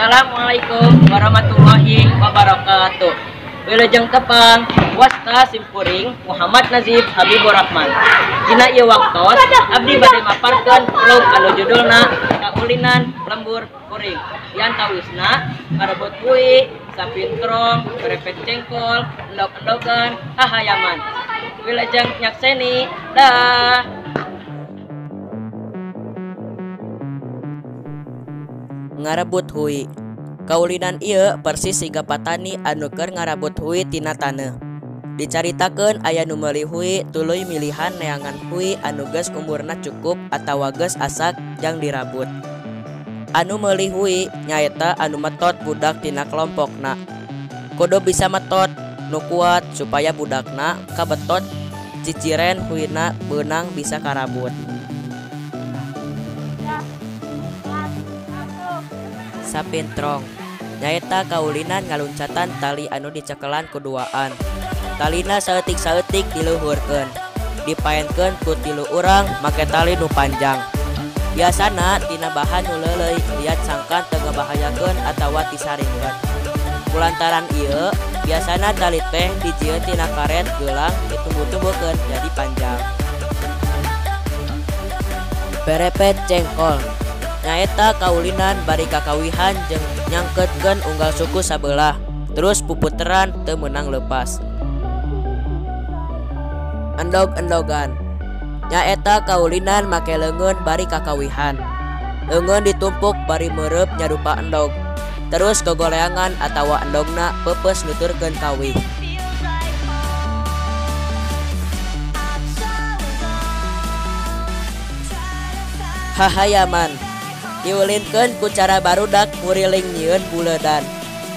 Assalamualaikum warahmatullahi wabarakatuh. Wilujeng tepang wasta simpuring Muhammad Nazib Habibur Rahman. Dina ieu waktos abdi bade maparkeun rug anu judulna Kaulinan Lembur Kuring. Diantawisna ngarebut kuy, sapintrong, berepet cengkol, endog-endogan, hahayaman. Wilujeng nyakseni dah. Ngarebut hui. Kaulinan ieu persis siga patani anu keur ngarebut hui tina taneuh. Dicaritakeun aya nu meuli hui tuluy milihan neangan hui anu geus umurna cukup atawa geus asak jang dirabut. Anu meuli hui nyaeta anu metot budak tina kelompokna. Kudu bisa metot nu kuat supaya budakna kabetot ciciren huina beunang bisa karabut. Sapintrong nyaeta kaulinan ngaluncatan tali anu dicekelan kuduaan. Talina saeutik-saeutik diluhurkeun, dipaenkeun ku tilu urang make tali nu panjang. Biasana tina bahan nu leuleuy liat sangkan teu ngabahayakeun atawa disaringkeun. Kulantaran ieu biasana tali teh dijieun tina karet geulang ditumbu-tumbukeun jadi panjang. Berepet cengkol nyaeta kaulinan bari kakawihan jeung nyangkeutkeun unggal suku sabelah, terus puputeran teu meunang leupas. Endog-endogan nyaeta kaulinan make leungeun bari kakawihan. Leungeun ditumpuk bari meureub nyarupa endog, terus kegoleangan atawa endogna peupeus nuturkeun kawih. Hahayaman diulinkeun ku cara barudak nguriling nyieun buledan.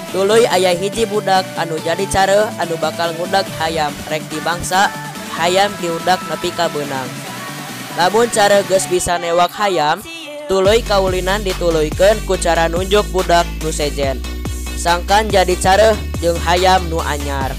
Tuluy aya hiji budak anu jadi careuh anu bakal ngudag hayam rek dibangsa hayam diudag nepi ka beunang. Lamun careuh geus bisa newak hayam, tuluy kaulinan dituluykeun ku cara nunjuk budak nu sejen. Sangkan jadi careuh jeung hayam nu anyar.